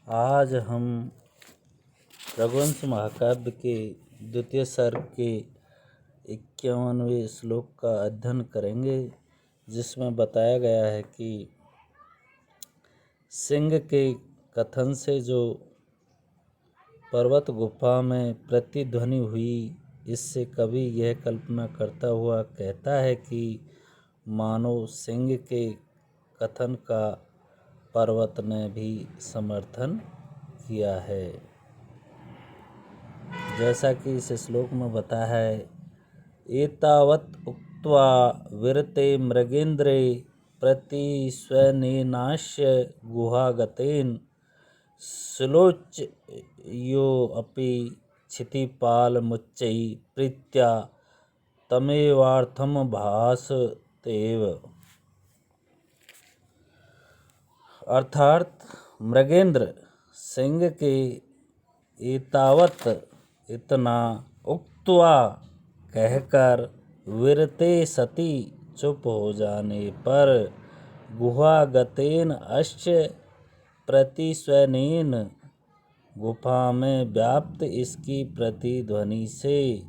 आज हम रघुवंश महाकाव्य के द्वितीय सर्ग के 51वें श्लोक का अध्ययन करेंगे, जिसमें बताया गया है कि सिंह के कथन से जो पर्वत गुफा में प्रतिध्वनि हुई, इससे कवि यह कल्पना करता हुआ कहता है कि मानो सिंह के कथन का पर्वत ने भी समर्थन किया है। जैसा कि इस श्लोक में बताया है, एतावत् उक्त्वा विरते मृगेन्द्रे प्रतिस्वनेनास्य गुहागतेन सुलोच्योऽपि क्षितिपालमुच्चैः प्रीत्या तमेवार्थमभासतेव। अर्थात मृगेंद्र सिंह के एतावत इतना उक्त्वा कहकर विरते सति चुप हो जाने पर गुहागतेन अश्च प्रतिस्वनेन गुफा में व्याप्त इसकी प्रतिध्वनि से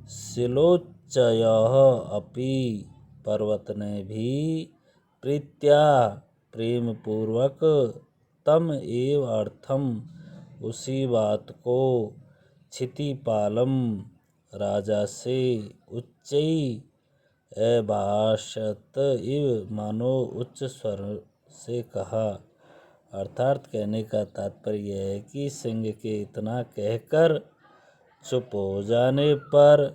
सिलोच्चयः अपि पर्वत ने भी प्रीत्या प्रेम पूर्वक तम एव अर्थम उसी बात को क्षितिपालम राजा से उच्चई अभाषत इव मानो उच्च स्वर से कहा। अर्थात कहने का तात्पर्य है कि सिंह के इतना कहकर चुप हो जाने पर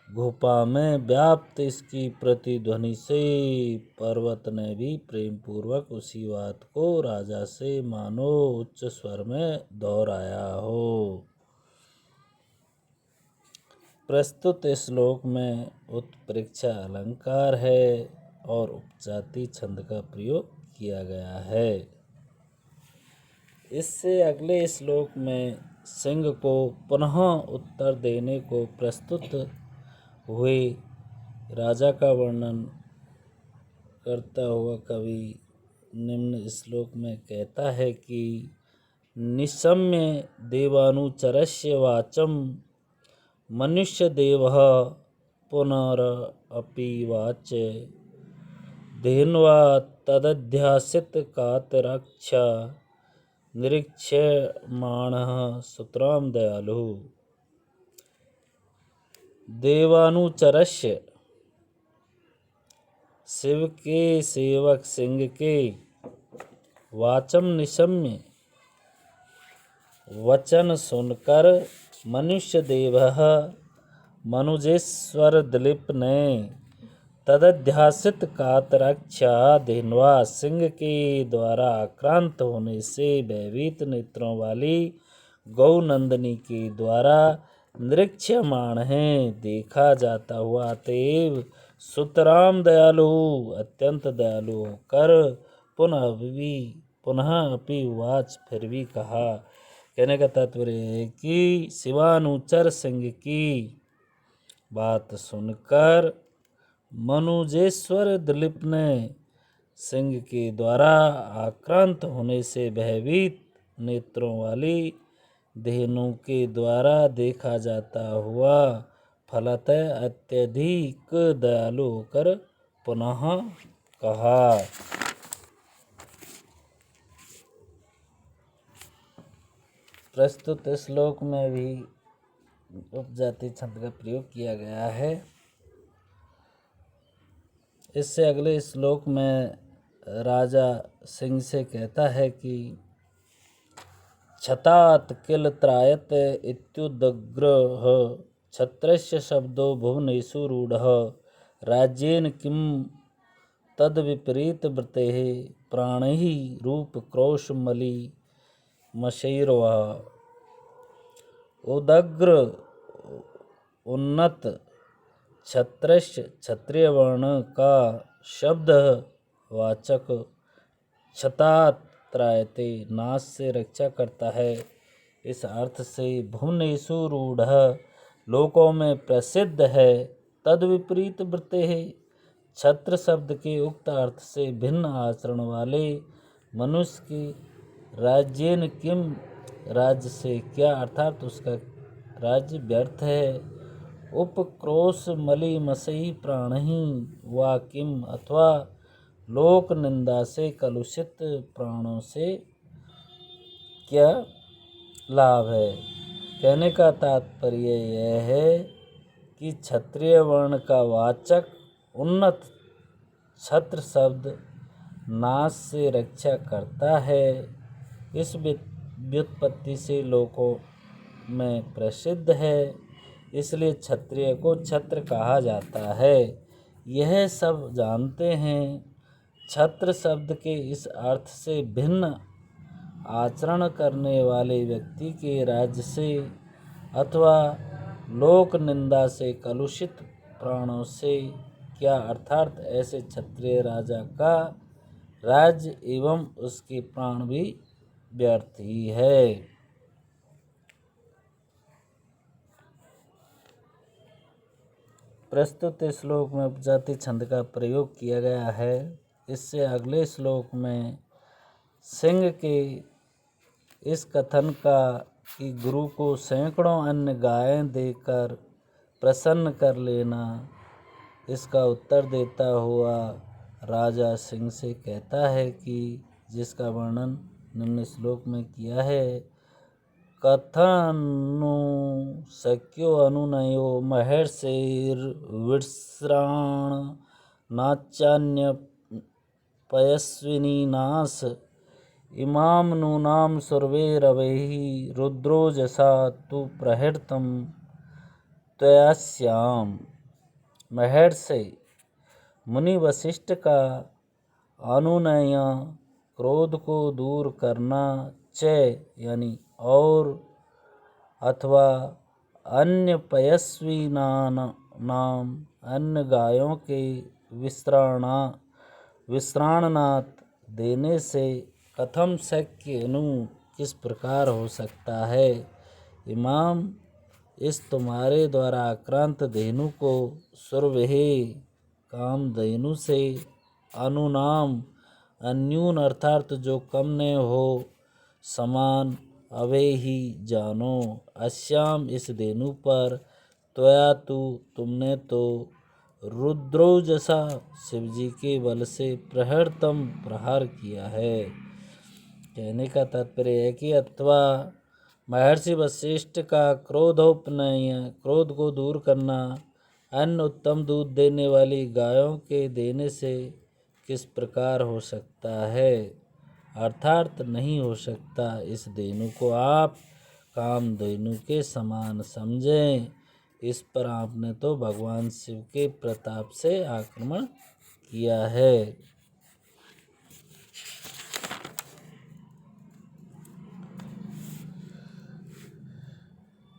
गुफा में व्याप्त इसकी प्रतिध्वनि से पर्वत ने भी प्रेम पूर्वक उसी बात को राजा से मानो उच्च स्वर में दोहराया हो। प्रस्तुत श्लोक में उत्प्रेक्षा अलंकार है और उपजाति छंद का प्रयोग किया गया है। इससे अगले श्लोक में सिंह को पुनः उत्तर देने को प्रस्तुत हुए राजा का वर्णन करता हुआ कवि निम्न श्लोक में कहता है कि निशम्य देवानुचरस्य वाचम मनुष्य देवः पुनरपि वाच धेन्वा तदध्यासित कातरक्षा निरीक्ष्यमाणः सुतराम दयालु। देवानुचरस्य शिव के सेवक सिंह के वाचम निशम्य वचन सुनकर मनुष्य देवः मनुजेश्वर दिलीप ने तदध्यासित कातरक्षा धेन्वा सिंह के द्वारा आक्रांत होने से भयभीत नेत्रों वाली गौ नंदिनी के द्वारा निरीक्ष्यमाण है देखा जाता हुआ अतएव सुतराम दयालु अत्यंत दयालु होकर पुनः अपि वाच फिर भी कहा। कहने का तात्पर्य है कि शिवानुचर सिंह की बात सुनकर मनुजेश्वर दिलीप ने सिंह के द्वारा आक्रांत होने से भयभीत नेत्रों वाली धेनु के द्वारा देखा जाता हुआ फलतः अत्यधिक दयालु होकर पुनः कहा। प्रस्तुत श्लोक में भी उपजाति छंद का प्रयोग किया गया है। इससे अगले श्लोक में राजा सिंह से कहता है कि छतात किल त्रायत इत्युदग्रह क्षत्रस्य शब्दो भुवनेषु रूढ़ः राज्येन किं तद विपरीत वृतेः प्राणैः रूप क्रोशमलि मशैरवा। उदग्र उन्नत क्षत्रस्य क्षत्रिय वर्ण का शब्द वाचक क्षतात त्रायते नाश से रक्षा करता है। इस अर्थ से भुवनेषु रूढ़ लोकों में प्रसिद्ध है। तद विपरीत वृत्ते है छत्र शब्द के उक्त अर्थ से भिन्न आचरण वाले मनुष्य की राज्येन किम, राज्य से क्या, अर्थात उसका राज्य व्यर्थ है। उपक्रोश मलिमसई प्राणहि वा किम, अथवा लोक निंदा से कलुषित प्राणों से क्या लाभ है। कहने का तात्पर्य यह है कि क्षत्रिय वर्ण का वाचक उन्नत छत्र शब्द नाश से रक्षा करता है। इस व्युत्पत्ति से लोकों में प्रसिद्ध है, इसलिए क्षत्रिय को छत्र कहा जाता है। यह सब जानते हैं। छत्र शब्द के इस अर्थ से भिन्न आचरण करने वाले व्यक्ति के राज्य से अथवा लोक निंदा से कलुषित प्राणों से क्या, अर्थात ऐसे क्षत्रिय राजा का राज्य एवं उसके प्राण भी व्यर्थ ही है। प्रस्तुत श्लोक में उपजाति छंद का प्रयोग किया गया है। इससे अगले श्लोक में सिंह के इस कथन का कि गुरु को सैकड़ों अन्य गायें देकर प्रसन्न कर लेना, इसका उत्तर देता हुआ राजा सिंह से कहता है कि जिसका वर्णन निम्न श्लोक में किया है। कथनु शक्यो अनुनयो महर्षिर्विश्राण नाचान्य पयस्विनी नाश इमाम नूनाम सर्वैरवैः रुद्रोजसा तु प्रहृतं त्वयास्याम। महर्षि मुनि वशिष्ठ का अनुनय क्रोध को दूर करना, च यानी और, अथवा अन्य पयस्वी नाम अन्य गायों के विश्राणनाथ देने से कथम शक्य नु किस प्रकार हो सकता है। इमाम इस तुम्हारे द्वारा आक्रांत धेनु को सुरवहे काम धेनु से अनुनाम अन्यून अर्थात जो कम न हो समान अवे ही जानो अश्याम इस धेनु पर त्वया तू तुमने तो रुद्रोजसा शिवजी के बल से प्रहृतम प्रहार किया है। कहने का तात्पर्य है कि अथवा महर्षि वशिष्ठ का क्रोधोपनय क्रोध को दूर करना अन्य उत्तम दूध देने वाली गायों के देने से किस प्रकार हो सकता है, अर्थात नहीं हो सकता। इस धेनु को आप कामधेनु के समान समझें। इस पर आपने तो भगवान शिव के प्रताप से आक्रमण किया है।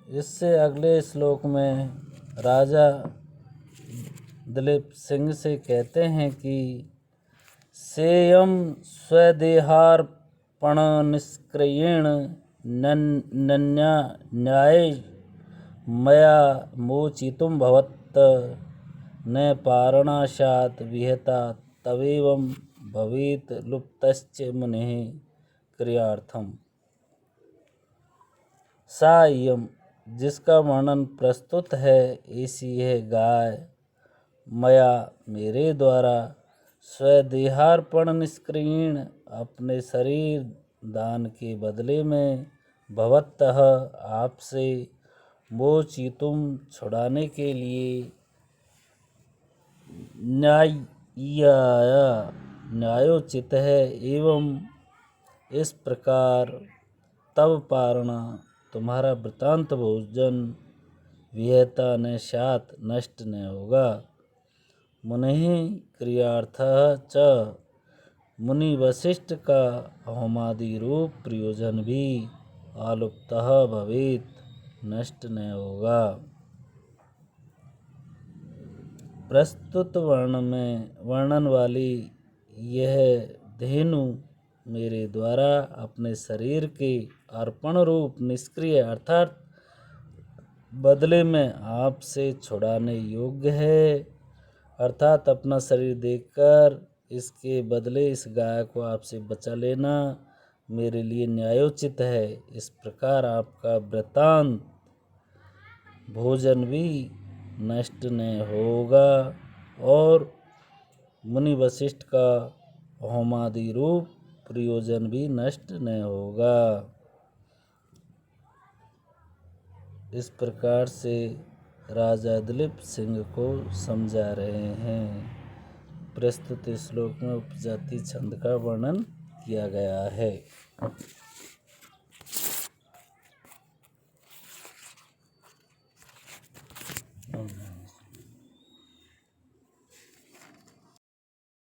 इससे अगले श्लोक में राजा दिलीप सिंह से कहते हैं कि सेयम स्वदेहार्पण निष्क्रियेण न्याय मया मोचितुं भवत् न पारणाशात् विहता तवेवं भवेत् लुप्तश्च मुनेः क्रियार्थम। सायम जिसका वर्णन प्रस्तुत है, ऐसी यह गाय मया मेरे द्वारा स्वदेहार्पण निष्क्रियण अपने शरीर दान के बदले में भवतः आपसे मोचितुम छुड़ाने के लिए न्यायोचित है। एवं इस प्रकार तब पारणा तुम्हारा वृतांत भोजन विहता न सात नष्ट न होगा। मुनि क्रियार्थः च मुनि वशिष्ठ का होमादि रूप प्रयोजन भी आलुप्तः भवेत् नष्ट न होगा। प्रस्तुत वर्णन वाली यह धेनु मेरे द्वारा अपने शरीर के अर्पण रूप निष्क्रिय अर्थात बदले में आपसे छुड़ाने योग्य है। अर्थात अपना शरीर देकर इसके बदले इस गाय को आपसे बचा लेना मेरे लिए न्यायोचित है। इस प्रकार आपका वृत्तांत भोजन भी नष्ट न होगा और मुनि वशिष्ठ का होमादि रूप प्रयोजन भी नष्ट न होगा। इस प्रकार से राजा दिलीप सिंह को समझा रहे हैं। प्रस्तुत श्लोक में उपजाति छंद का वर्णन किया गया है।